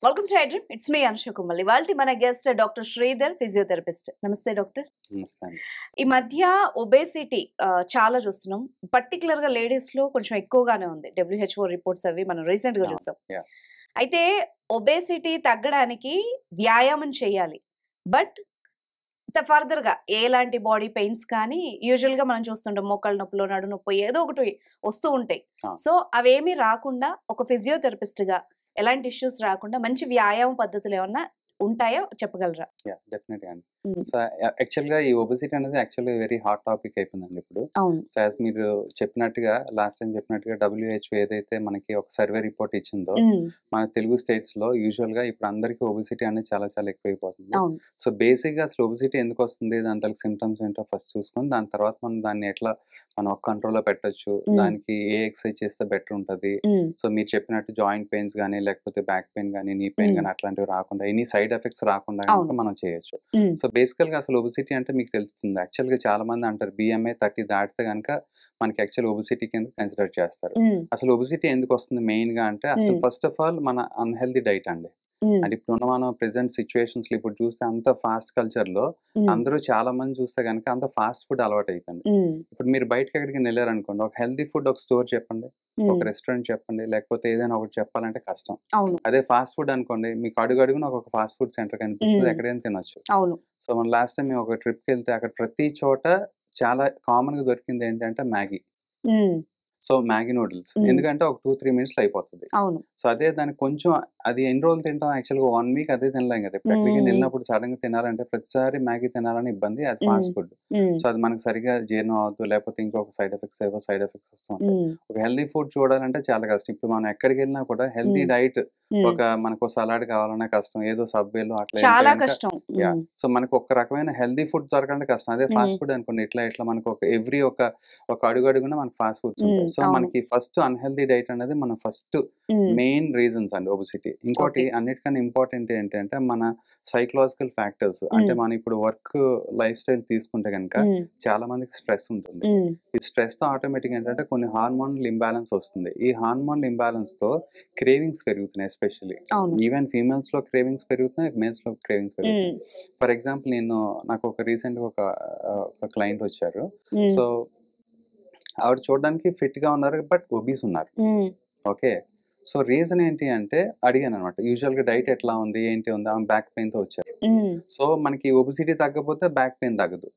Welcome to iDream. It's me Anusha Kummal. ఇవాళ మన guest doctor Sridhar, physiotherapist. నమస్తే డాక్టర్. నమస్తే అండి. ఈ మధ్య ఒబేసిటీ చాలా చూస్తున్నాం. పర్టికులర్ గా లేడీస్ లో కొంచెం ఎక్కువగానే ఉంది. WHO రిపోర్ట్స్ అవి మనం రీసెంట్ గా చూసాం. అయితే ఒబేసిటీ తగ్గడానికి వ్యాయామం చేయాలి. బట్ ఫర్దర్ గా ఎలాంటి బాడీ పెయిన్స్ కానీ యూజువల్ గా మనం చూస్తుంటాం, మోకాళ్ళ నొప్పులు, నడు నొప్పి ఏదో ఒకటి వస్తూ ఉంటాయి. సో అవేమీ రాకుండా ఒక ఫిజియోథెరపిస్ట్ గా ఎలాంటి ఇష్యూస్ రాకుండా మంచి వ్యాయామ పద్ధతులు ఏమన్నా ఉంటాయో చెప్పగలరా? డెఫినెట్‌గా అండి. సో యాక్చువల్‌గా ఈ ఒబెసిటీ అనేది యాక్చువల్‌గా వెరీ హాట్ టాపిక్ అయిపోయిందండి ఇప్పుడు. సో యాజ్ మీరు చెప్పినట్టుగా లాస్ట్ టైం చెప్పినట్టుగా WHO ఏదైతే మనకి ఒక సర్వే రిపోర్ట్ ఇచ్చిందో మన తెలుగు స్టేట్స్ లో యూజువల్ గా ఇప్పుడు అందరికీ ఒబెసిటీ అనేది చాలా చాలా ఎక్కువైపోతుంది. సో బేసిక్ గా అసలు ఒబెసిటీ ఎందుకు వస్తుంది, దాంట్లో సిమ్టమ్స్ ఏంటో ఫస్ట్ చూసుకొని దాని తర్వాత మనం దాన్ని ఎట్లా మనం ఒక కంట్రోల్లో పెట్టొచ్చు, దానికి ఏ ఎక్సర్సైజ్ చేస్తే బెటర్ ఉంటుంది. సో మీరు చెప్పినట్టు జాయింట్ పెయిన్స్ కానీ లేకపోతే బ్యాక్ పెయిన్ కానీ నీ పెయిన్ కానీ అట్లాంటివి రాకుండా ఎనీ సైడ్ ఎఫెక్ట్స్ రాకుండా మనం చేయొచ్చు. సో బేసికల్ గా అసలు ఒబెసిటీ అంటే మీకు తెలుస్తుంది. యాక్చువల్ గా చాలా మంది అంటారు BMI 30 దాటితే కనుక మనకి యాక్చువల్ ఒబెసిటీ కింద కన్సిడర్ చేస్తారు. అసలు ఒబెసిటీ ఎందుకు వస్తుంది మెయిన్ గా అంటే అసలు ఫస్ట్ ఆఫ్ ఆల్ మన అన్హెల్దీ డైట్ అండి. అంటే ఇప్పుడున్న మనం ప్రెసెంట్ సిచ్యువేషన్స్ లో ఇప్పుడు చూస్తే అంత ఫాస్ట్ కల్చర్ లో అందరూ చాలా మంది చూస్తే కనుక అంత ఫాస్ట్ ఫుడ్ అలవాటు అయిపోయింది. ఇప్పుడు మీరు బయటకి ఎక్కడికి వెళ్ళారనుకోండి, ఒక హెల్దీ ఫుడ్ ఒక స్టోర్ చెప్పండి, ఒక రెస్టారెంట్ చెప్పండి, లేకపోతే ఏదైనా ఒకటి చెప్పాలంటే కష్టం. అదే ఫాస్ట్ ఫుడ్ అనుకోండి, మీకు అడుగున ఒక ఫాస్ట్ ఫుడ్ సెంటర్ కనిపిస్తుంది, ఎక్కడైనా తినొచ్చు. సో మన లాస్ట్ టైం మేము ఒక ట్రిప్కి వెళ్తే అక్కడ ప్రతి చోట చాలా కామన్ గా దొరికింది ఏంటంటే మ్యాగీ. సో మ్యాగీ నూడిల్స్ ఎందుకంటే ఒక 2-3 మినిట్స్ లో అయిపోతుంది. సో అదే దానికి కొంచెం అది ఎన్ని రోజులు తింటాం, యాక్చువల్గా 1 వీక్ అదే తినలేం కదా. ఇప్పుడు ఎక్కడికి వెళ్ళినప్పుడు సడన్ గా తినాలంటే ప్రతిసారి మ్యాగీ తినాలని ఇబ్బంది, అది ఫాస్ట్ ఫుడ్. సో అది మనకు సరిగా జీర్ణం అవుతుంది, లేకపోతే ఇంకొక సైడ్ ఎఫెక్ట్స్ వస్తూ ఉంటాయి. ఒక హెల్దీ ఫుడ్ చూడాలంటే చాలా కష్టం. ఇప్పుడు మనం ఎక్కడికి వెళ్ళినా కూడా హెల్దీ డైట్ ఒక మనకు సలాడ్ కావాలన్నా కష్టం, ఏదో సబ్వేలో అట్లా. సో మనకు ఒక రకమైన హెల్దీ ఫుడ్ దొరకంటే కష్టం. అదే ఫాస్ట్ ఫుడ్ అనుకోండి, ఇట్లా మనకు ఒక ఎవ్రీ ఒక అడుగున మనకు ఫాస్ట్ ఫుడ్స్ ఉంటాయి. సో మనకి ఫస్ట్ అన్హెల్దీ డైట్ అనేది మన ఫస్ట్ మెయిన్ రీజన్స్ అండి ఒబెసిటీ. ఇంకోటి అన్నిటికన్నా ఇంపార్టెంట్ ఏంటంటే మన సైకలాజికల్ ఫ్యాక్టర్స్. అంటే మనం ఇప్పుడు వర్క్ లైఫ్ స్టైల్ తీసుకుంటే కనుక చాలా మందికి స్ట్రెస్ ఉంటుంది. ఈ స్ట్రెస్ తో ఆటోమేటిక్ ఏంటంటే కొన్ని హార్మోనల్ ఇంబ్యాలెన్స్ వస్తుంది. ఈ హార్మోనల్ ఇంబ్యాలెన్స్ తో క్రేవింగ్స్ పెరుగుతున్నాయి. ఎస్పెషల్లీ ఈవెన్ ఫీమేల్స్ లో క్రేవింగ్స్ పెరుగుతున్నాయి, మేల్స్ లో క్రేవింగ్స్ పెరుగుతున్నాయి. ఫర్ ఎగ్జాంపుల్ నాకు ఒక రీసెంట్ గా ఒక క్లయింట్ వచ్చారు. సో ఆవిడ చూడడానికి ఫిట్ గా ఉన్నారు, బట్ ఒబీస్ ఉన్నారు. ఓకే, సో రీజన్ ఏంటి అంటే అడిగాను అనమాట, యూజువల్ గా డైట్ ఎట్లా ఉంది ఏంటి ఉంది. ఆమె బ్యాక్ పెయిన్ తో వచ్చారు. సో మనకి ఒబెసిటీ తగ్గకపోతే బ్యాక్ పెయిన్ తగ్గదు.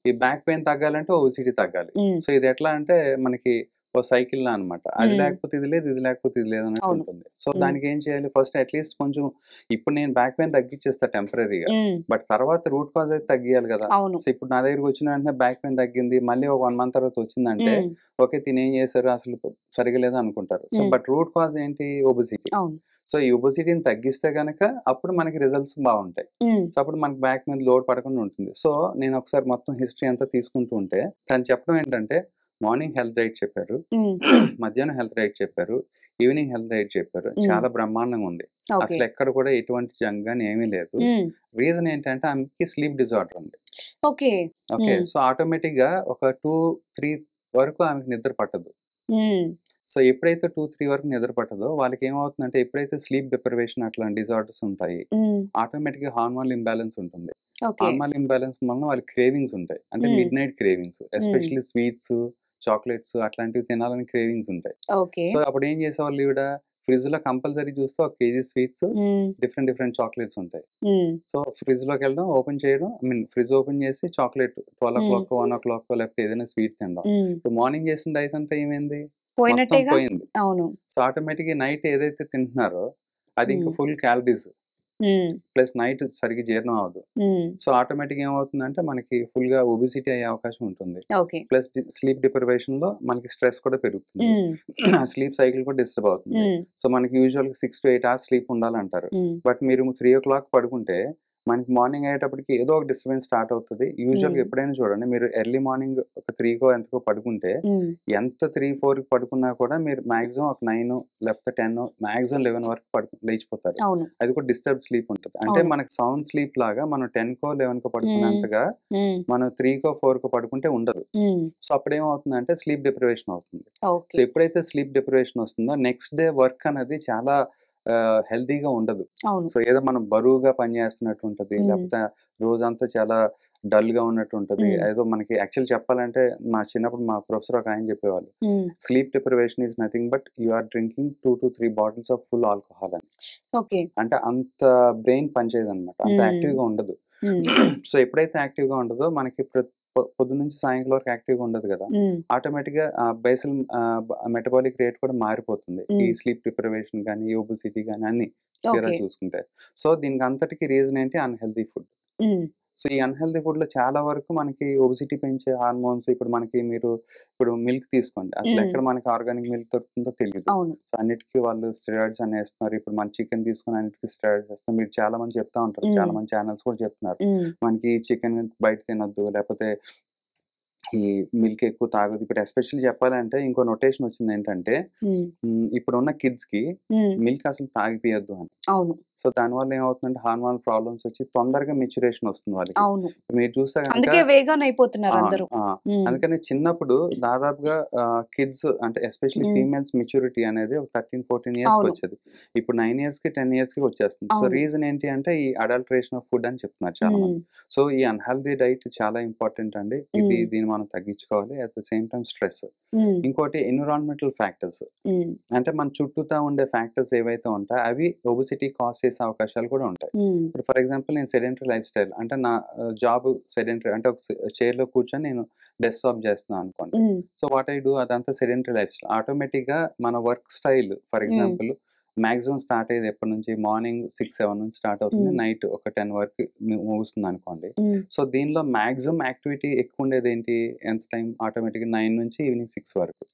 ఈ బ్యాక్ పెయిన్ తగ్గాలంటే ఒబెసిటీ తగ్గాలి. సో ఇది ఎట్లా అంటే మనకి ఓ సైకిల్ లా అనమాట. అది లేకపోతే ఇది లేదు, ఇది లేకపోతే ఇది లేదు అన్నట్టు ఉంటుంది. సో దానికి ఏం చేయాలి, ఫస్ట్ అట్లీస్ట్ కొంచెం ఇప్పుడు నేను బ్యాక్ పెయిన్ తగ్గించేస్తా టెంపరీగా, బట్ తర్వాత రూట్ కాజ్ అయితే తగ్గియాలి కదా. సో ఇప్పుడు నా దగ్గరికి వచ్చిన వెంటనే బ్యాక్ పెయిన్ తగ్గింది, మళ్ళీ ఒక 1 మంత్ తర్వాత వచ్చిందంటే ఓకే తినేం చేశారు అసలు సరిగా లేదు అనుకుంటారు. సో బట్ రూట్ కాజ్ ఏంటి, ఒబెసిటీ. సో ఈ ఒబెసిటీని తగ్గిస్తే గనక అప్పుడు మనకి రిజల్ట్స్ బాగుంటాయి. సో అప్పుడు మనకి బ్యాక్ మీద లోడ్ పడకుండా ఉంటుంది. సో నేను ఒకసారి మొత్తం హిస్టరీ అంతా తీసుకుంటూ ఉంటే తను చెప్పడం ఏంటంటే మార్నింగ్ హెల్త్ డైట్ చెప్పారు, మధ్యాహ్నం హెల్త్ డైట్ చెప్పారు, ఈవినింగ్ హెల్త్ డైట్ చెప్పారు. చాలా బ్రహ్మాండంగా ఉంది. అసలు ఎక్కడ కూడా ఎటువంటి జంక్ గానీ ఏమీ లేదు. రీజన్ ఏంటంటే ఆమెకి స్లీప్ డిజార్డర్ ఉంది. ఓకే, సో ఆటోమేటిక్ గా ఒక 2-3 వరకు ఆమెకి నిద్ర పట్టదు. సో ఎప్పుడైతే 2-3 వరకు నిద్ర పట్టదో వాళ్ళకి ఏమవుతుందంటే, ఎప్పుడైతే స్లీప్ డిప్రైవేషన్ అట్లాంటి డిజార్డర్స్ ఉంటాయి, ఆటోమేటిక్ గా హార్మోనల్ ఇంబ్యాలెన్స్ ఉంటుంది. హార్మోనల్ ఇంబ్యాలెన్స్ వల్ల వాళ్ళకి క్రేవింగ్స్ ఉంటాయి, అంటే mid night cravings, especially sweets, chocolates అట్లాంటివి తినాలని క్రేవింగ్స్ ఉంటాయి. సో అప్పుడు ఏం చేసేవాళ్ళు, ఈవిడ ఫ్రిడ్జ్ లో కంపల్సరీ చూస్తే 1 kg స్వీట్స్, డిఫరెంట్ చాక్లెట్స్ ఉంటాయి. సో ఫ్రిడ్జ్ లోకి వెళ్ళడం, ఓపెన్ చేయడం, ఫ్రిడ్జ్ ఓపెన్ చేసి చాక్లెట్ 12 o'clock 1 o'clock లేకపోతే ఏదైనా స్వీట్ తినడం. ఇప్పుడు మార్నింగ్ చేసిన డైట్ అంతా ఏమైంది, మొత్తం పోయింది. సో ఆటోమేటిక్ గా నైట్ ఏదైతే తింటున్నారో అది ఇంకా ఫుల్ క్యాలరీస్, ప్లస్ నైట్ సరిగ్గా జీర్ణం అవ్వదు. సో ఆటోమేటిక్ ఏమవుతుందంటే మనకి ఫుల్ గా ఒబెసిటీ అయ్యే అవకాశం ఉంటుంది. ప్లస్ స్లీప్ డిప్రైవేషన్ లో మనకి స్ట్రెస్ కూడా పెరుగుతుంది, స్లీప్ సైకిల్ కూడా డిస్టర్బ్ అవుతుంది. సో మనకి యూజువల్ 6 to 8 hours స్లీప్ ఉండాలంటారు, బట్ మీరు 3 o'clock పడుకుంటే మనకి మార్నింగ్ అయ్యేటప్పటికి ఏదో ఒక డిస్టర్బెన్స్ స్టార్ట్ అవుతుంది. యూజువల్‌గా ఎప్పుడైనా చూడండి, మీరు ఎర్లీ మార్నింగ్ ఒక 3కో ఎంతకో పడుకుంటే ఎంత 3, 4కి పడుకున్నా కూడా మీరు మాక్సిమం ఒక 9 లేకపోతే 10 మాక్సిమం 11 వరకు లేచిపోతారు. అవును. అది కూడా డిస్టర్బ్ స్లీప్ ఉంటుంది. అంటే అవును. మనకి సౌండ్ స్లీప్ లాగా మనం 10కో 11కో పడుకున్నంతగా మనం 3కో 4కో పడుకుంటే ఉండదు. సో అప్పుడేమవుతుందంటే స్లీప్ డిప్రైవేషన్ అవుతుంది. So okay. ఎప్పుడైతే స్లీప్ డిప్రైవేషన్ వస్తుందో నెక్స్ట్ డే వర్క్ అనేది చాలా హెల్తీగా ఉండదు. అవును. సో ఏదో మనం బరువుగా పనిచేస్తున్నట్టు ఉంటది. లేకపోతే రోజంతా చాలా డల్‌గా ఉన్నట్టు ఉంటది. ఏదో మనకి యాక్చువల్ చెప్పాలంటే మా చిన్నప్పుడు మా ప్రొఫెసర్ ఒక ఆయన చెప్పేవాళ్ళు. Sleep deprivation is nothing but you are drinking 2-3 bottles of full alcohol అని. ఓకే. అంటే అంత బ్రెయిన్ పనిచేయదనమాట. అంత యాక్టివ్‌గా ఉండదు. సో ఎప్పుడైతే యాక్టివ్‌గా ఉండదో మనకి పొద్దున్న నుంచి సాయంకాలం వరకు యాక్టివ్‌గా ఉండదు కదా! ఆటోమేటిక్‌గా బేసల్ మెటబాలిక్ రేట్ కూడా మారిపోతుంది. ఈ స్లీప్ డిప్రైవేషన్ గాని, ఈ ఒబెసిటీ గాని అన్నీ తీరా ఓకే. చూసుకుంటే. సో దీనికి అంతటికి రీజన్ ఏంటి? Unhealthy food. సో ఈ అన్‌హెల్తీ ఫుడ్‌లో చాలా వరకు మనకి ఒబెసిటీ పెంచే హార్మోన్స్ ఇప్పుడు మిల్క్ తీసుకోండి. అసలు ఎక్కడ మనకి ఆర్గానిక్ మిల్క్ దొరుకుతుందో తెలీదు. అవును. సో అన్నిటికి వాళ్ళు స్టెరాయిడ్స్ అని ఏస్తున్నారు. ఇప్పుడు మన చికెన్ తీసుకొని అన్నిటికి స్టెరాయిడ్స్ ఏస్తున్నారు. మీరు చాలా మంది చెప్తా ఉంటారు. చాలా మంది ఛానల్స్ కూడా చెప్తున్నారు. మనకి చికెన్ బయట తినొద్దు, లేకపోతే ఈ మిల్క్ ఎక్కువ తాగొద్దు. ఇప్పుడు ఎస్పెషల్లీ చెప్పాలంటే ఇంకో నొటేషన్ వచ్చిందేంటంటే ఇప్పుడున్న కిడ్స్‌కి మిల్క్ అసలు తాగిపియొద్దు అని. అవును. సో దానివల్ల ఏమవుతుందంటే హార్మోనల్ ప్రాబ్లమ్స్ వచ్చి తొందరగా మెచ్యురేషన్ వస్తుంది వాళ్ళకి. అవును. మీరు చూస్తే గనక అందుకే వేగాన్ అయిపోతున్నారు అందరూ. అందుకని చిన్నప్పుడు దాదాపుగా కిడ్స్ అంటే ఎస్పెషల్లీ ఫీమేల్స్ మెచ్యూరిటీ అనేది ఒక 13, 14 ఇయర్స్‌కి అవును. వచ్చేది. ఇప్పుడు 9 ఇయర్స్‌కి, 10 ఇయర్స్‌కి వచ్చేస్తుంది. సో అవును. రీజన్ ఏంటి అంటే ఈ అడల్టరేషన్ ఆఫ్ ఫుడ్ అని చెప్తున్నారు చాలా మంది. సో ఈ అన్‌హెల్తీ డైట్ చాలా ఇంపార్టెంట్ అండి. దీన్ని మనం తగ్గించుకోవాలి. At the same time stress. ఇంకోటి ఎన్విరాన్మెంటల్ ఫ్యాక్టర్స్. అంటే మన చుట్టూతా ఉండే ఫ్యాక్టర్స్ ఏవైతే ఉంటాయో అవి ఒబెసిటీ కాజ్ చేసే అవకాశాలు కూడా ఉంటాయి. ఇప్పుడు ఫర్ ఎగ్జాంపుల్ నేను సెడెంటరీ లైఫ్ స్టైల్ అంటే నా జాబ్ సెడెంటరీ అంటే ఒక చైర్‌లో కూర్చొని నేను డెస్క్‌టాప్ చేస్తున్నాను అనుకోండి. సో వాట్ ఐ డూ అదంతా సెడెంటరీ లైఫ్ స్టైల్. ఆటోమేటిక్‌గా మన work style for example maximum start అయ్యేది ఎప్పటి నుంచి మార్నింగ్ 6, 7 నుంచి స్టార్ట్ అవుతుంది. నైట్ ఒక 10 వరకు ముగుస్తుంది అనుకోండి. సో దీనిలో మాక్సిమం యాక్టివిటీ ఎక్కువ ఉండేది ఏంటి? ఎంత టైం? ఆటోమేటిక్‌గా 9 నుంచి ఈవినింగ్ 6 వరకు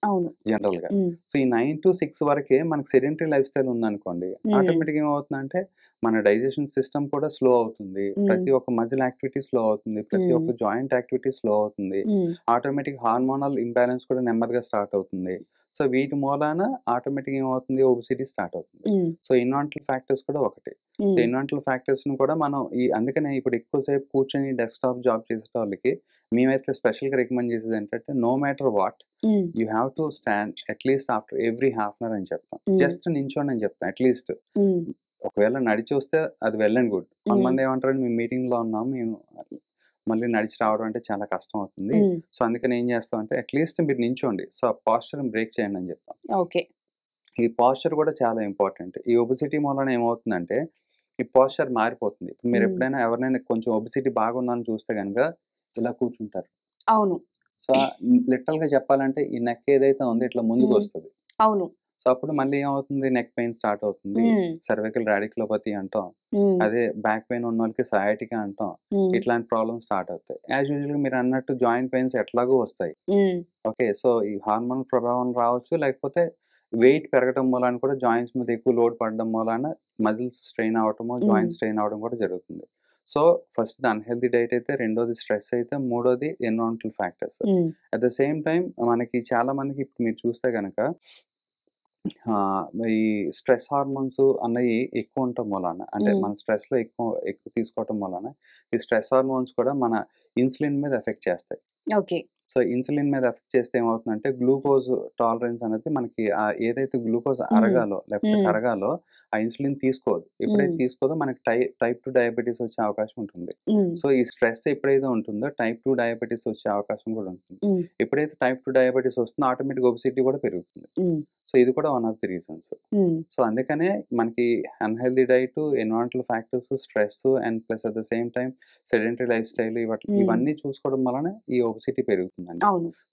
జనరల్‌గా. సో ఈ 9-6 వరకే మనకి సెడెంటరీ లైఫ్ స్టైల్ ఉందనుకోండి. ఆటోమేటిక్‌గా ఏమవుతుందంటే మన డైజెషన్ సిస్టమ్ కూడా స్లో అవుతుంది. ప్రతి ఒక్క మజిల్ యాక్టివిటీ స్లో అవుతుంది. ప్రతి ఒక్క జాయింట్ యాక్టివిటీ స్లో అవుతుంది. ఆటోమేటిక్ హార్మోనల్ ఇంబాలెన్స్ కూడా నెమ్మదిగా స్టార్ట్ అవుతుంది. సో వీటి మూలాన ఆటోమేటిక్‌గా ఏమవుతుంది? ఒబెసిటీ స్టార్ట్ అవుతుంది. సో ఎన్విరాన్మెంటల్ ఫ్యాక్టర్స్ కూడా ఒకటి. సో ఎన్విరాన్మెంటల్ ఫ్యాక్టర్స్‌ని కూడా మనం అందుకనే ఇప్పుడు ఎక్కువ సేపు కూర్చొని డెస్క్‌టాప్ జాబ్ చేసేటోళ్ళకి మేమైతే స్పెషల్‌గా రికమెండ్ చేసేది ఏంటంటే no matter what you have to stand at least after every half an hour అని చెప్తాం. జస్ట్ నించోండి అని చెప్తాం అట్‌లీస్ట్. ఒకవేళ నడిచి వస్తే అది వెల్ అండ్ గుడ్. కొంతమంది ఏమంటారంటే మేము మీటింగ్‌లో ఉన్నాం. మేము మళ్ళీ నడిచి రావడం అంటే చాలా కష్టం అవుతుంది. సో అందుకని ఏం చేస్తామంటే అట్‌లీస్ట్ మీరు నించోండి. సో ఆ పోస్చర్‌ని బ్రేక్ చేయండి అని చెప్తాం. ఓకే. ఈ పోస్చర్ కూడా చాలా ఇంపార్టెంట్. ఈ ఒబెసిటీ మూలాన ఏమవుతుందంటే ఈ పోస్చర్ మారిపోతుంది. మీరు ఎప్పుడైనా ఎవరినైనా కొంచెం ఒబెసిటీ బాగుందని చూస్తే గనుక ఇలా కూర్చుంటారు. అవును. సో లిటరల్‌గా చెప్పాలంటే ఈ నెక్ ఏదైతే ఉందో ఇట్లా ముందుకొస్తది. అవును. సో అప్పుడు మళ్ళీ ఏమవుతుంది? నెక్ పెయిన్ స్టార్ట్ అవుతుంది. సర్వికల్ రాడిక్యులోపతి అంటాం. అదే బ్యాక్ పెయిన్ ఉన్నోళ్ళకి సయాటికా అంటాం. ఇట్లాంటి ప్రాబ్లమ్స్ స్టార్ట్ అవుతాయి. యాజ్ యూజువల్‌గా మీరు అన్నట్టు జాయింట్ పెయిన్స్ ఎట్లాగో వస్తాయి. ఓకే. సో ఈ హార్మోన్ ప్రభావం రావచ్చు. లేకపోతే వెయిట్ పెరగటం మూలాన కూడా జాయింట్స్ మీద ఎక్కువ లోడ్ పడడం మూలాన మజిల్స్ స్ట్రెయిన్ అవ్వటము, జాయింట్స్ స్ట్రెయిన్ అవ్వడం కూడా జరుగుతుంది. సో ఫస్ట్ అన్‌హెల్తీ డైట్ అయితే, రెండోది స్ట్రెస్ అయితే, మూడోది environmental factors. At the same time మనకి చాలా మందికి ఇప్పుడు మీరు చూస్తే గనక ఈ స్ట్రెస్ హార్మోన్స్ అన్నయి ఎక్కువ ఉండటం మూలాన అంటే మన స్ట్రెస్‌లో ఎక్కువ తీసుకోవటం మూలాన ఈ స్ట్రెస్ హార్మోన్స్ కూడా మన ఇన్సులిన్ మీద ఎఫెక్ట్ చేస్తాయి. ఓకే. సో ఇన్సులిన్ మీద ఎఫెక్ట్ చేస్తే ఏమవుతుందంటే గ్లూకోజ్ టాలరెన్స్ అనేది మనకి ఏదైతే గ్లూకోజ్ అరగాలో లేకపోతే కరగాలో ఆ ఇన్సులిన్ తీసుకోదు. ఎప్పుడైతే తీసుకోదో మనకి టైప్ 2 డయాబెటిస్ వచ్చే అవకాశం ఉంటుంది. సో ఈ స్ట్రెస్ ఎప్పుడైతే ఉంటుందో టైప్ 2 డయాబెటిస్ వచ్చే అవకాశం కూడా ఉంటుంది. ఎప్పుడైతే టైప్ 2 డయాబెటిస్ వస్తుందో ఆటోమేటిక్ ఒబెసిటీ కూడా పెరుగుతుంది. సో ఇది కూడా one of the reasons. So అందుకనే మనకి unhealthy diet, environmental factors, stress and plus at the same time sedentary life style ఇవన్నీ చూసుకోవడం వలన ఈ ఒబెసిటీ పెరుగుతుందండి.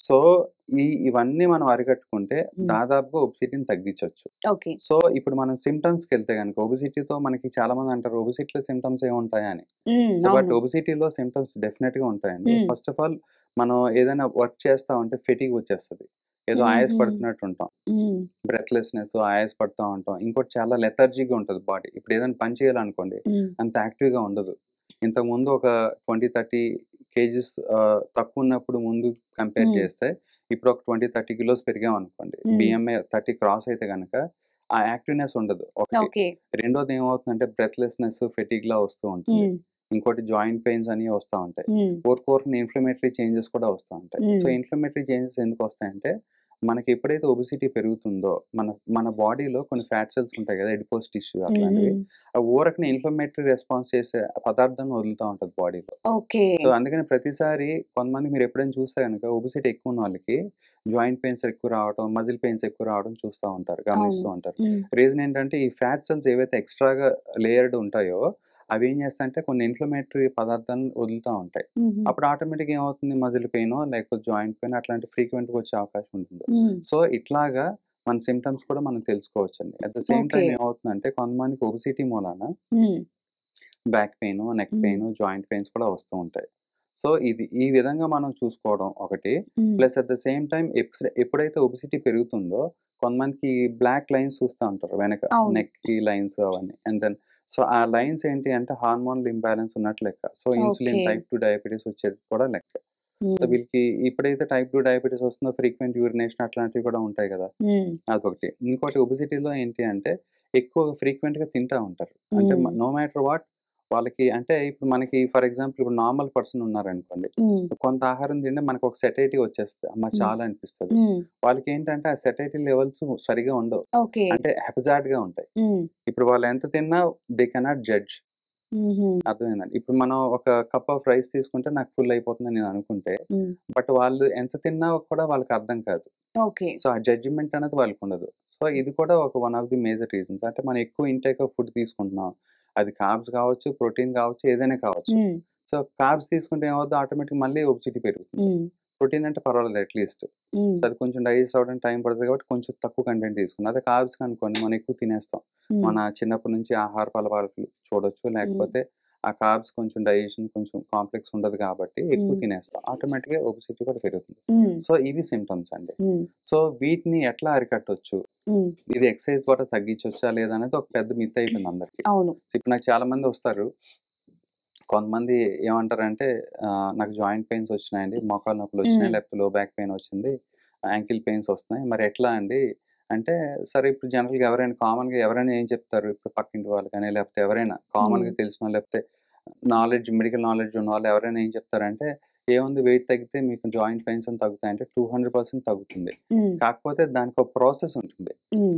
సో ఇవన్నీ మనం అరికట్టుకుంటే దాదాపుగా ఒబెసిటీని తగ్గించొచ్చు. ఓకే. సో ఇప్పుడు మనం సిమ్టమ్స్‌కి వెళ్తే గనుక ఒబెసిటీతో మనకి చాలా మంది అంటారు ఒబెసిటీలో సిమ్టమ్స్ ఏముంటాయా అని. సో బట్ ఒబెసిటీలో సిమ్టమ్స్ డెఫినెట్‌గా ఉంటాయండి. ఫస్ట్ ఆఫ్ ఆల్ మనం ఏదైనా వర్క్ చేస్తా ఉంటే ఫెటీగ్ వచ్చేస్తది. ఏదో ఆయాస పడుతున్నట్టు ఉంటాం. బ్రెత్‌లెస్‌నెస్, ఆయాస పడతా ఉంటాం. ఇంకోటి చాలా లెథార్జీగా ఉంటది బాడీ. ఇప్పుడు ఏదైనా పని చేయాలనుకోండి అంత యాక్టివ్‌గా ఉండదు. ఇంతకుముందు ఒక 20-30 కేజీస్ తక్కువ ఉన్నప్పుడు ముందు కంపేర్ చేస్తే ఇప్పుడు ఒక 20-30 కిలోస్ పెరిగామనుకోండి, బిఎంఐ 30 క్రాస్ అయితే కనుక ఆ యాక్టివ్నెస్ ఉండదు ఒకటి. ఓకే. రెండోది ఏమవుతుందంటే బ్రెత్లెస్నెస్, ఫెటిగ్ లా వస్తూ ఉంటుంది. ఇంకోటి జాయింట్ పెయిన్స్ అని వస్తూ ఉంటాయి. కోరుకోరుకున్న ఇన్ఫ్లమేటరీ చేంజెస్ కూడా వస్తూ ఉంటాయి. సో ఇన్ఫ్లమేటరీ చేంజెస్ ఎందుకు వస్తాయంటే మనకి ఎప్పుడైతే ఒబిసిటీ పెరుగుతుందో మన బాడీలో కొన్ని ఫ్యాట్ సెల్స్ ఉంటాయి కదా, ఎడిపోస్ టిష్యూ అట్లాంటివి, ఆ ఊరకన ఇన్ఫ్లమేటరీ రెస్పాన్స్ చేసే పదార్థాన్ని వదులుతూ ఉంటుంది బాడీలో. సో అందుకని ప్రతిసారి కొంతమంది మీరు ఎప్పుడైనా చూస్తే కనుక ఒబిసిటీ ఎక్కువ ఉన్న వాళ్ళకి జాయింట్ పెయిన్స్ ఎక్కువ రావడం, మజిల్ పెయిన్స్ ఎక్కువ రావడం చూస్తూ ఉంటారు, గమనిస్తూ ఉంటారు. రీజన్ ఏంటంటే ఈ ఫ్యాట్ సెల్స్ ఏవైతే ఎక్స్ట్రాగా లేయర్డ్ ఉంటాయో అవి ఏం చేస్తాయంటే కొన్ని ఇన్ఫ్లమేటరీ పదార్థాలను వదులుతూ ఉంటాయి. అప్పుడు ఆటోమేటిక్ ఏమవుతుంది, మజిల్ పెయిన్ లేకపోతే జాయింట్ పెయిన్ అట్లాంటి ఫ్రీక్వెంట్ గా వచ్చే అవకాశం ఉంటుంది. సో ఇట్లాగా మన సిమ్టమ్స్ కూడా మనం తెలుసుకోవచ్చు అండి. అట్ ద సేమ్ టైం ఏమవుతుందంటే కొంతమందికి ఒబిసిటీ మూలాన back pain, neck pain, joint pains కూడా వస్తూ ఉంటాయి. సో ఈ విధంగా మనం చూసుకోవడం ఒకటి. Plus at the same time ఎప్పుడైతే ఒబిసిటీ పెరుగుతుందో కొంతమందికి బ్లాక్ లైన్స్ చూస్తూ ఉంటారు వెనక, నెక్ కి లైన్స్ అవన్నీ. అండ్ దెన్ సో ఆ లైన్స్ ఏంటి అంటే హార్మోనల్ ఇంబ్యాలెన్స్ ఉన్నట్లు లెక్క. సో ఇన్సులిన్, టైప్ 2 డయాబెటీస్ వచ్చేది కూడా లెక్క. సో వీళ్ళకి ఎప్పుడైతే టైప్ 2 డయాబెటీస్ వస్తుందో ఫ్రీక్వెంట్ యూరినేషన్ అట్లాంటివి కూడా ఉంటాయి కదా, అదొకటి. ఇంకోటి ఒబిసిటీలో ఏంటి అంటే ఎక్కువ ఫ్రీక్వెంట్ గా తింటా ఉంటారు. అంటే నో మ్యాటర్ వాట్ వాళ్ళకి, అంటే ఇప్పుడు మనకి ఫర్ ఎగ్జాంపుల్ ఇప్పుడు నార్మల్ పర్సన్ ఉన్నారనుకోండి, కొంత ఆహారం తింటే మనకు ఒక సెటైటీ వచ్చేస్తుంది, అమ్మ చాలా అనిపిస్తుంది. వాళ్ళకి ఏంటంటే ఆ సెటైటీ లెవెల్స్ సరిగా ఉండవు, అంటే హెపజార్డ్ గా ఉంటాయి. ఇప్పుడు వాళ్ళు ఎంత తిన్నా దే కెనాట్ జడ్జ్. అర్థమైందండి. ఇప్పుడు మనం ఒక కప్ ఆఫ్ రైస్ తీసుకుంటే నాకు ఫుల్ అయిపోతుంది నేను అనుకుంటే, బట్ వాళ్ళు ఎంత తిన్నా కూడా వాళ్ళకి అర్థం కాదు. సో ఆ జడ్జిమెంట్ అనేది వాళ్ళకి ఉండదు. సో ఇది కూడా ఒక one of the major reasons. అంటే మనం ఎక్కువ ఇంటేక్ ఆఫ్ ఫుడ్ తీసుకుంటున్నాం, అది కార్బ్స్ కావచ్చు, ప్రోటీన్ కావచ్చు, ఏదైనా కావచ్చు. సో కార్బ్స్ తీసుకుంటే ఏమవుతుంది, ఆటోమేటిక్ మళ్ళీ ఒబిసిటీ పెరుగుతుంది. ప్రోటీన్ అంటే పర్వాలేదు అట్లీస్ట్, సో అది కొంచెం డైజెస్ట్ అవ్వడానికి టైం పడుతుంది కాబట్టి కొంచెం తక్కువ కంటెంట్ తీసుకున్నాం. అదే కార్బ్స్ అనుకోండి మనం ఎక్కువ తినేస్తాం, మన చిన్నప్పటి నుంచి ఆహార అలవాట్లు చూడొచ్చు, లేకపోతే ఆ కార్బ్స్ కొంచెం డైజెషన్ కొంచెం కాంప్లెక్స్ ఉండదు కాబట్టి ఎక్కువ తినేస్తాం, ఆటోమేటిక్ గా ఒబిసిటీ కూడా పెరుగుతుంది. సో ఇవి సిమ్టమ్స్ అండి. సో వీటిని ఎట్లా అరికట్టొచ్చు, ఇది ఎక్సర్సైజ్ ద్వారా తగ్గించొచ్చా లేదా అనేది ఒక పెద్ద మిత్ అయిపోయింది అందరికి. ఇప్పుడు నాకు చాలా మంది వస్తారు, కొంతమంది ఏమంటారంటే నాకు జాయింట్ పెయిన్స్ వచ్చినాయండి, మోకాలు నొప్పులు వచ్చినాయి, లేకపోతే లో బ్యాక్ పెయిన్ వచ్చింది, యాంకిల్ పెయిన్స్ వస్తున్నాయి, మరి ఎట్లా అండి అంటే, సరే ఇప్పుడు జనరల్గా ఎవరైనా కామన్గా ఎవరైనా ఏం చెప్తారు, ఇప్పుడు పక్కింటి వాళ్ళు కానీ లేకపోతే ఎవరైనా కామన్గా తెలిసిన వాళ్ళు, లేకపోతే మెడికల్ నాలెడ్జ్ ఉన్న వాళ్ళు ఎవరైనా ఏం చెప్తారంటే, ఏముంది వెయిట్ తగ్గితే మీకు జాయింట్ పెయిన్స్ అని తగ్గుతాయంటే 200% తగ్గుతుంది. కాకపోతే దానికి ఒక ప్రాసెస్ ఉంటుంది.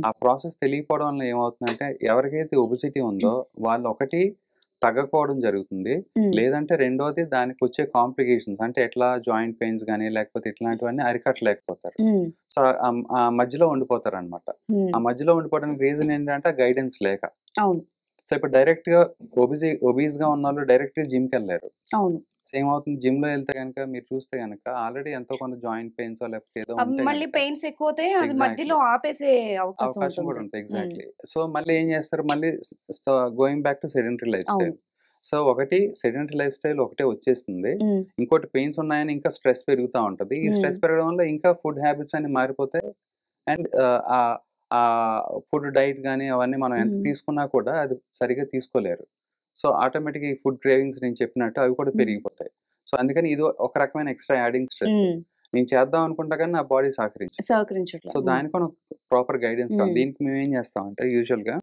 ఆ ప్రాసెస్ తెలియకపోవడం వల్ల ఏమవుతుందంటే ఎవరికైతే ఒబిసిటీ ఉందో వాళ్ళు ఒకటి తగ్గకపోవడం జరుగుతుంది, లేదంటే రెండోది దానికి వచ్చే కాంప్లికేషన్స్, అంటే ఎట్లా జాయింట్ పెయిన్స్ కానీ లేకపోతే ఇట్లాంటివన్నీ అరికట్టలేకపోతారు. సో ఆ మధ్యలో ఉండిపోతారు అనమాట. ఆ మధ్యలో ఉండిపోవడానికి రీజన్ ఏంటంటే గైడెన్స్ లేక. సో ఇప్పుడు డైరెక్ట్ గా ఒబీస్ గా ఉన్న వాళ్ళు డైరెక్ట్ గా జిమ్ కి వెళ్ళారు. సేమ్ అవుతుంది, జిమ్ లో వెళ్తే కనుక మీరు చూస్తే కనుక ఆల్రెడీ ఎంతో కొంత జాయింట్ పెయిన్స్ లేకపోతే ఏదో మళ్ళీ పెయిన్స్ ఎక్కువ అవుతాయి, అది మధ్యలో ఆపేసే అవకాశం కూడా ఉంటుంది. ఎగ్జాక్ట్లీ. సో మళ్ళీ ఏం చేస్తారు, మళ్ళీ going back to sedentary life style. So ఒకటి సెడెంటరీ లైఫ్ స్టైల్ ఒకటే వచ్చేస్తుంది, ఇంకోటి పెయిన్స్ ఉన్నాయని ఇంకా స్ట్రెస్ పెరుగుతూ ఉంటది. ఈ స్ట్రెస్ పెరగడం వల్ల ఇంకా ఫుడ్ హ్యాబిట్స్ అన్ని మారిపోతాయి. అండ్ ఆ ఫుడ్ డైట్ కానీ అవన్నీ మనం ఎంత తీసుకున్నా కూడా అది సరిగా తీసుకోలేరు. సో ఆటోమేటిక్ ఈ ఫుడ్ క్రేవింగ్స్ నేను చెప్పినట్టు అవి కూడా పెరిగిపోతాయి. సో అందుకని ఇది ఒక రకమైన ఎక్స్ట్రా యాడింగ్ స్ట్రెస్. నేను చేద్దాం అనుకుంటా కానీ నా బాడీ సహకరించట్లేదు. సో దానికి మనం ప్రాపర్ గైడెన్స్ కావాలి. దీనికి మేము ఏం చేస్తామంటే యూజువల్ గా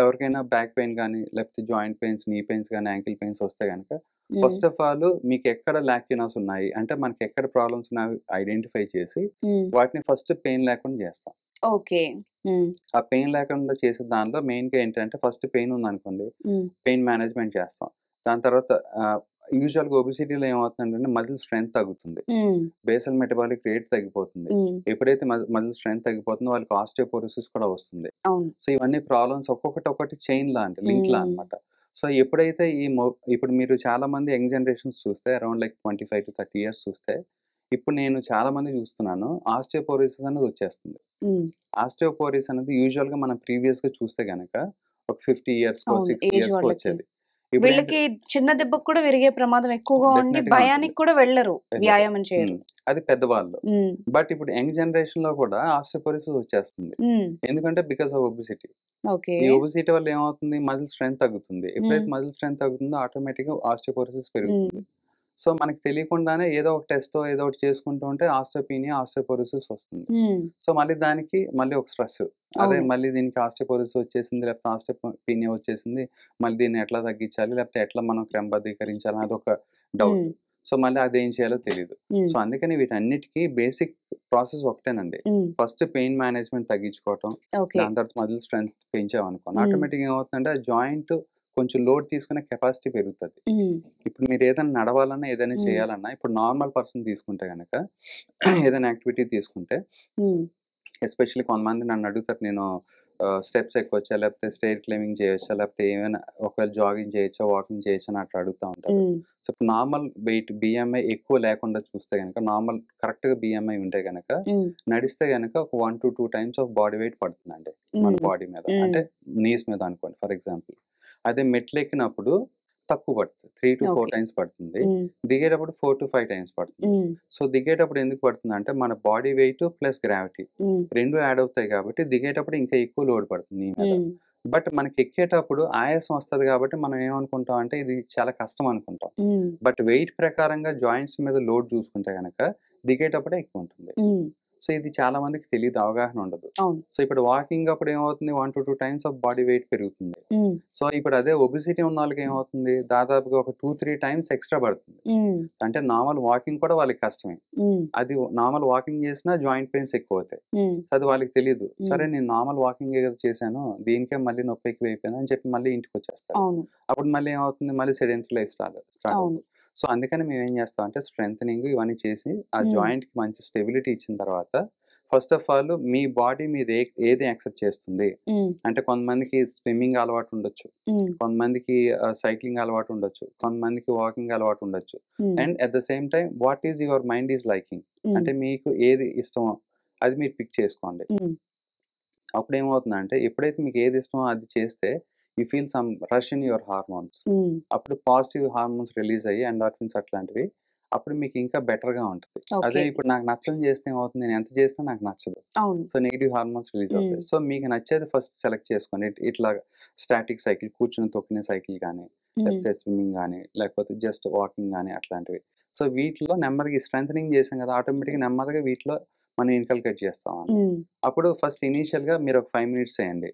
ఎవరికైనా బ్యాక్ పెయిన్ కానీ లేకపోతే జాయింట్ పెయిన్స్, నీ పెయిన్స్ కానీ యాంకిల్ పెయిన్స్ వస్తే కనుక ఫస్ట్ ఆఫ్ ఆల్ మీకు ఎక్కడ లాక్యునాస్ ఉన్నాయి అంటే మనకి ఎక్కడ ప్రాబ్లమ్స్ ఉన్నాయి ఐడెంటిఫై చేసి వాటిని ఫస్ట్ పెయిన్ లేకుండా చేస్తాం. ఆ పెయిన్ లేకుండా చేసే దానిలో మెయిన్ గా ఏంటంటే ఫస్ట్ పెయిన్ ఉంది అనుకోండి, పెయిన్ మేనేజ్మెంట్ చేస్తాం. దాని తర్వాత యూజువల్ గా ఒబిసిటీలో ఏమవుతుందంటే మజిల్ స్ట్రెంగ్త్ తగ్గుతుంది, బేసల్ మెటబాలిక్ రేట్ తగ్గిపోతుంది. ఎప్పుడైతే మజిల్ స్ట్రెంగ్త్ తగ్గిపోతుందో వాళ్ళకి ఆస్టియోపోరోసిస్ కూడా వస్తుంది. సో ఇవన్నీ ప్రాబ్లమ్స్ ఒక్కొక్కటి చైన్ లా అంటే లింక్ లా అనమాట. సో ఎప్పుడైతే ఇప్పుడు మీరు చాలా మంది యంగ్ జనరేషన్స్ చూస్తే అరౌండ్ లైక్ 25 to 30 years చూస్తే, ఇప్పుడు నేను చాలా మంది చూస్తున్నాను ఆస్టియోపోరోసిస్ అనేది వచ్చేస్తుంది. ఆస్టియోపోరోసిస్ అనేది యూజువల్ గా మనం ప్రీవియస్ గా చూస్తే గనక ఒక 50 years 6 years వచ్చేది. వీళ్ళకి చిన్న దెబ్బకు కూడా విరిగే ప్రమాదం ఎక్కువగా ఉండి భయానికి కూడా వెళ్ళరు వ్యాయామం చేయరు. అది పెద్దవాళ్ళు. బట్ ఇప్పుడు యంగ్ జనరేషన్ లో కూడా ఆస్టియోపోరోసిస్ వచ్చేస్తుంది. ఎందుకంటే బికాస్ ఆఫ్ ఒబిసిటీ. ఈ ఒబిసిటీ వల్ల ఏమవుతుంది, మజిల్ స్ట్రెంత్ తగ్గుతుంది. ఎప్పుడైతే మజిల్ స్ట్రెంత్ తగ్గుతుందో ఆటోమేటిక్ గా ఆస్టియోపోరోసిస్ పెరుగుతుంది. సో మనకి తెలియకుండానే ఏదో ఒక టెస్ట్ ఏదో ఒకటి చేసుకుంటూ ఉంటే ఆస్టియోపీనియా, ఆస్టియోపోరోసిస్ వస్తుంది. సో మళ్ళీ దానికి మళ్ళీ ఒక స్ట్రెస్, అదే మళ్ళీ దీనికి ఆస్టియోపోరోసిస్ వచ్చేసింది, లేకపోతే ఆస్టియోపీనియా వచ్చేసింది, మళ్ళీ దీన్ని ఎట్లా తగ్గించాలి, లేకపోతే ఎట్లా మనం క్రమబద్ధీకరించాలి, అదొక డౌట్. సో మళ్ళీ అదేం చేయాలో తెలియదు. సో అందుకని వీటన్నిటికీ బేసిక్ ప్రాసెస్ ఒకటేనండి. ఫస్ట్ పెయిన్ మేనేజ్మెంట్ తగ్గించుకోవటం, దాని తర్వాత మజిల్ స్ట్రెంత్ పెంచామనుకోండి, ఆటోమేటిక్ ఏమవుతుందంటే ఆ జాయింట్ కొంచెం లోడ్ తీసుకునే కెపాసిటీ పెరుగుతుంది. ఇప్పుడు మీరు ఏదైనా నడవాలన్నా ఏదైనా చేయాలన్నా, ఇప్పుడు నార్మల్ పర్సన్ తీసుకుంటే కనుక ఏదైనా యాక్టివిటీ తీసుకుంటే, ఎస్పెషల్లీ కొంతమంది నన్ను అడుగుతారు, నేను స్టెప్స్ ఎక్కొచ్చా, లేకపోతే స్టైర్ క్లైంబింగ్ చేయొచ్చా, లేకపోతే ఏమైనా ఒకవేళ జాగింగ్ చేయొచ్చా, వాకింగ్ చేయొచ్చా అని అట్లా అడుగుతూ ఉంటారు. సో నార్మల్ వెయిట్ బిఎంఐ ఎక్కువ లేకుండా చూస్తే కనుక, నార్మల్ కరెక్ట్ గా బిఎంఐ ఉంటే కనుక నడిస్తే కనుక ఒక 1 to 2 times of body weight పడుతుందండి మన బాడీ మీద, అంటే నీస్ మీద అనుకోండి ఫర్ ఎగ్జాంపుల్. అదే మెట్లు ఎక్కినప్పుడు తక్కువ పడుతుంది, 3 to 4 times పడుతుంది. దిగేటప్పుడు 4 to 5 times పడుతుంది. సో దిగేటప్పుడు ఎందుకు పడుతుంది అంటే మన బాడీ వెయిట్ ప్లస్ గ్రావిటీ రెండు యాడ్ అవుతాయి కాబట్టి దిగేటప్పుడు ఇంకా ఎక్కువ లోడ్ పడుతుంది నీ మీద. బట్ మనకి ఎక్కేటప్పుడు ఆయాసం వస్తుంది కాబట్టి మనం ఏమనుకుంటాం అంటే ఇది చాలా కష్టం అనుకుంటాం. బట్ వెయిట్ ప్రకారంగా జాయింట్స్ మీద లోడ్ చూసుకుంటే కనుక దిగేటప్పుడే ఎక్కువ ఉంటుంది. సో ఇది చాలా మందికి తెలియదు, అవగాహన ఉండదు. సో ఇప్పుడు వాకింగ్ అప్పుడు ఏమవుతుంది, 1 to 2 times of body weight పెరుగుతుంది. సో ఇప్పుడు అదే ఒబిసిటీ ఉన్న వాళ్ళకి ఏమవుతుంది, దాదాపుగా ఒక 2-3 times ఎక్స్ట్రా పడుతుంది. అంటే నార్మల్ వాకింగ్ కూడా వాళ్ళకి కష్టమే. అది నార్మల్ వాకింగ్ చేసినా జాయింట్ పెయిన్స్ ఎక్కువ అవుతాయి. అది వాళ్ళకి తెలియదు. సరే నేను నార్మల్ వాకింగ్ ఏదో చేశాను, దీనికే మళ్ళీ నొప్పి ఎక్కువ అయిపోయింది అని చెప్పి మళ్ళీ ఇంటికి వచ్చేస్తారు. అప్పుడు మళ్ళీ ఏమవుతుంది, మళ్ళీ సెడెంటరీ లైఫ్ స్టార్ట్ అవుతుంది. సో అందుకని మేము ఏం చేస్తాం అంటే స్ట్రెంథనింగ్ ఇవన్నీ చేసి ఆ జాయింట్ కి మంచి స్టెబిలిటీ ఇచ్చిన తర్వాత, first of all me body మీద ఏది యాక్సెప్ట్ చేస్తుంది అంటే, కొంతమందికి స్విమ్మింగ్ అలవాటు ఉండొచ్చు, కొంతమందికి సైక్లింగ్ అలవాటు ఉండొచ్చు, కొంతమందికి వాకింగ్ అలవాటు ఉండొచ్చు. And at the same time what is your mind is liking, అంటే మీకు ఏది ఇష్టమో అది మీరు పిక్ చేసుకోండి. అప్పుడు ఏమవుతుందంటే ఎప్పుడైతే మీకు ఏది ఇష్టమో అది చేస్తే you feel some rush in your hormones. అప్పుడు పాజిటివ్ హార్మోన్స్ రిలీజ్ అయ్యి ఎండార్ఫిన్స్ అట్లాంటివి, అప్పుడు మీకు ఇంకా బెటర్ గా ఉంటుంది. అదే ఇప్పుడు నాకు నచ్చని చేస్తే ఏమవుతుంది, నేను ఎంత చేసినా నాకు నచ్చదు. సో నెగిటివ్ హార్మోన్స్ రిలీజ్ అవుతాయి. సో మీకు నచ్చేది ఫస్ట్ సెలెక్ట్ చేసుకోండి. ఇట్లా స్టాటిక్ సైకిల్, కూర్చుని తొక్కిన సైకిల్ కానీ, లేకపోతే స్విమ్మింగ్ కానీ, లేకపోతే జస్ట్ వాకింగ్ కానీ అట్లాంటివి. సో వీటిలో నెమ్మదిగా స్ట్రెంథనింగ్ చేసాం కదా, ఆటోమేటిక్గా నెమ్మదిగా వీటిలో మనం ఇన్కల్కేట్ చేస్తాం. అప్పుడు ఫస్ట్ ఇనీషియల్ గా మీరు ఒక 5 minutes చేయండి.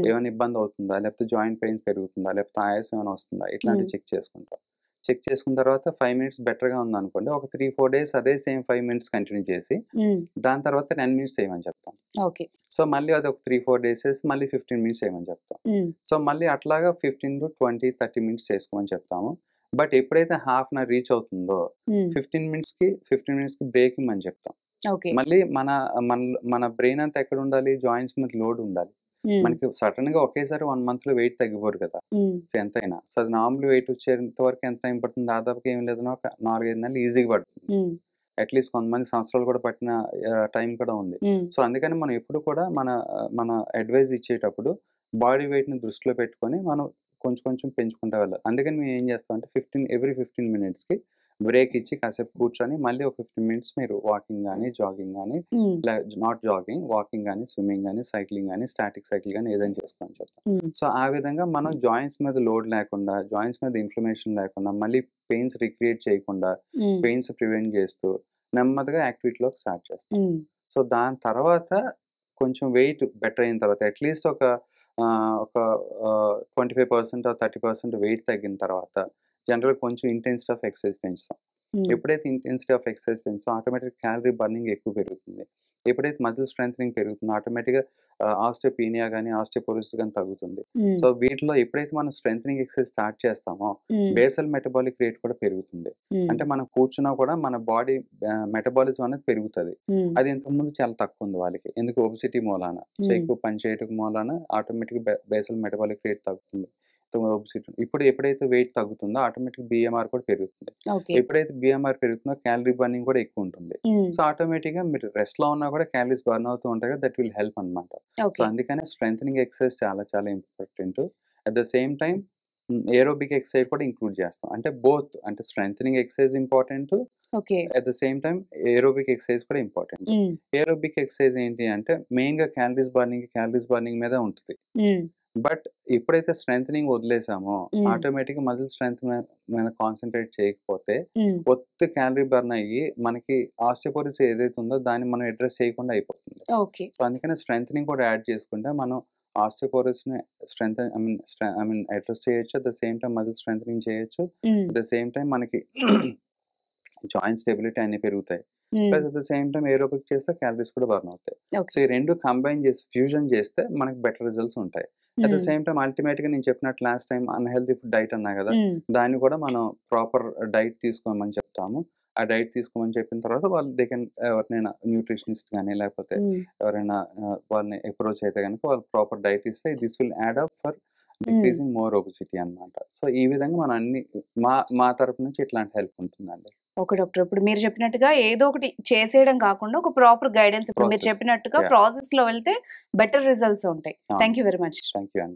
ఏమైనా ఇబ్బంది అవుతుందా, లేకపోతే జాయింట్ పెయిన్స్ పెరుగుతుందా, లేకపోతే ఆయాసం ఏమైనా వస్తుందా, ఇట్లాంటివి చెక్ చేసుకుంటాం. చెక్ చేసుకున్న తర్వాత 5 minutes బెటర్ గా ఉంది అనుకోండి, ఒక 3-4 days అదే సేమ్ 5 minutes కంటిన్యూ చేసి దాని తర్వాత 10 minutes చేయమని చెప్తాం. సో మళ్ళీ అది ఒక 3-4 days చేసి మళ్ళీ 15 minutes చేయమని చెప్తాం. సో మళ్ళీ అట్లాగా 15 to 20-30 minutes చేసుకోమని చెప్తాము. బట్ ఎప్పుడైతే హాఫ్ అన్ అవర్ రీచ్ అవుతుందో 15 minutes కి బ్రేక్ ఇమ్మని చెప్తాం. మళ్ళీ మన బ్రెయిన్ అంతా ఎక్కడ ఉండాలి, జాయింట్స్ మీద లోడ్ ఉండాలి. మనకి సడన్ గా ఒకేసారి 1 month లో వెయిట్ తగ్గిపోరు కదా. సో ఎంతైనా సో అది నార్మల్ వెయిట్ వచ్చేంత వరకు ఎంత టైం పడుతుంది, దాదాపుగా ఏం లేదన్నా ఒక 4-5 నెలలు ఈజీగా పడుతుంది. అట్లీస్ట్ కొంతమంది సంవత్సరాలు కూడా పట్టిన టైం కూడా ఉంది. సో అందుకని మనం ఎప్పుడు కూడా మన అడ్వైజ్ ఇచ్చేటప్పుడు బాడీ వెయిట్ ని దృష్టిలో పెట్టుకొని మనం కొంచెం పెంచుకుంటూ వెళ్ళాలి. అందుకని మేము ఏం చేస్తాం అంటే every 15 minutes కి బ్రేక్ ఇచ్చి కాసేపు కూర్చొని మళ్ళీ ఒక 15 minutes మీరు వాకింగ్ కానీ, జాగింగ్ కానీ, నాట్ జాగింగ్, వాకింగ్ కానీ, స్విమ్మింగ్ కానీ, సైక్లింగ్ కానీ, స్టాటిక్ సైకిల్ కానీ ఏదైనా చేసుకోని చెప్తాం. సో ఆ విధంగా మనం జాయింట్స్ మీద లోడ్ లేకుండా, జాయింట్స్ మీద ఇన్ఫ్లమేషన్ లేకుండా, మళ్ళీ పెయిన్స్ రిక్రియేట్ చేయకుండా, పెయిన్స్ ప్రివెంట్ చేస్తూ నెమ్మదిగా యాక్టివిటీలోకి స్టార్ట్ చేస్తాం. సో దాని తర్వాత కొంచెం వెయిట్ బెటర్ అయిన తర్వాత, అట్లీస్ట్ ఒక 25% or 30% వెయిట్ తగ్గిన తర్వాత జనరల్ కొంచెం ఇంటెన్సిటీ ఆఫ్ ఎక్సర్సైజ్ పెంచుతాం. ఎప్పుడైతే ఇంటెన్సిటీ ఆఫ్ ఎక్సర్సైజ్ పెంచుతాం ఆటోమేటిక్ క్యాలరీ బర్నింగ్ ఎక్కువ పెరుగుతుంది. ఎప్పుడైతే మజిల్ స్ట్రెంథనింగ్ పెరుగుతుందో ఆటోమేటిక్గా ఆస్టియోపీనియా కానీ, ఆస్టియోపోరోసిస్ కానీ తగ్గుతుంది. సో వీటిలో ఎప్పుడైతే మనం స్ట్రెంథనింగ్ ఎక్సర్సైజ్ స్టార్ట్ చేస్తామో బేసల్ మెటబాలిక్ రేట్ కూడా పెరుగుతుంది. అంటే మనం కూర్చున్నా కూడా మన బాడీ మెటబాలిజం అనేది పెరుగుతుంది. అది ఇంతకుముందు చాలా తక్కువ ఉంది వాళ్ళకి, ఎందుకు ఒబిసిటీ మూలాన. సో ఎక్కువ పని చేయటం మూలాన ఆటోమేటిక్ బేసల్ మెటబాలిక్ రేట్ తగ్గుతుంది. ఇప్పుడు ఎప్పుడైతే వెయిట్ తగ్గుతుందో ఆటోమేటిక్ బిఎంఆర్ కూడా పెరుగుతుంది. ఎప్పుడైతే బిఎంఆర్ పెరుగుతుందో క్యాలరీ బర్నింగ్ కూడా ఎక్కువ ఉంటుంది. సో ఆటోమేటిక్ గా మీరు రెస్ట్ లో ఉన్నా కూడా క్యాలరీస్ బర్న్ అవుతూ ఉంటాయి కదా, దట్ విల్ హెల్ప్ అనమాట. సో అందుకనే స్ట్రెంథనింగ్ ఎక్సర్సైజ్ చాలా చాలా important. At the same time aerobic exercise కూడా ఇంక్లూడ్ చేస్తాం. అంటే బోత్, అంటే strengthening exercise important, okay. At the same time aerobic exercise కూడా ఇంపార్టెంట్. ఏరోబిక్ ఎక్సర్సైజ్ ఏంటి అంటే మెయిన్‌గా క్యాలరీస్ బర్నింగ్ మీద ఉంటది. బట్ ఎప్పుడైతే స్ట్రెంథెనింగ్ వదిలేసామో ఆటోమేటిక్‌గా మజిల్ స్ట్రెంత్ మీద కాన్సంట్రేట్ చేయకపోతే ఒత్తి క్యాలరీ బర్న్ అయ్యి మనకి ఆస్టియోపోరోసిస్ ఏదైతే ఉందో దాన్ని మనం అడ్రెస్ చేయకుండా అయిపోతుంది. ఓకే. సో అందుకనే స్ట్రెంథెనింగ్ కూడా యాడ్ చేసుకుంటే మనం ఆస్టియోపోరోసిస్‌ని అడ్రెస్ చేయొచ్చు. At the same time muscle strengthening చేయొచ్చు. అట్ ద సేమ్ టైమ్ మనకి జాయింట్ స్టెబిలిటీ అన్ని పెరుగుతాయి. Plus at the same time aerobic చేస్తే క్యాలరీస్ కూడా బర్న్ అవుతాయి. సో ఈ 2 కంబైన్ చేసి ఫ్యూజన్ చేస్తే మనకి బెటర్ రిజల్ట్స్ ఉంటాయి. అట్ ద సేమ్ టైమ్ అల్టిమేట్‌గా నేను చెప్పినట్టు last time unhealthy food diet అన్నా కదా! దాన్ని కూడా మనం ప్రాపర్ డైట్ తీసుకోమని చెప్తాము. ఆ డైట్ తీసుకోమని చెప్పిన తర్వాత వాళ్ళు దే కెన్ ఎవరినైనా న్యూట్రిషనిస్ట్ గాని లేకపోతే ఎవరైనా వాళ్ళని అప్రోచ్ అయితే గనుక వాళ్ళు ప్రాపర్ డైట్ ఇస్తే this will add up for decreasing more obesity అన్నమాట. సో ఈ విధంగా మనం అన్ని మా తరపు నుంచి ఇట్లాంటి హెల్ప్ ఉంటుందండి. Okay doctor. ఇప్పుడు మీరు చెప్పినట్టుగా ఏదో ఒకటి చేసేయడం కాకుండా ఒక ప్రాపర్ గైడెన్స్ ఇప్పుడు మీరు ప్రాసెస్. చెప్పినట్టుగా యాహ్! ప్రాసెస్‌లో వెళ్తే బెటర్ రిజల్ట్స్ ఉంటాయి. అవును. Thank you very much. Thank you అండి.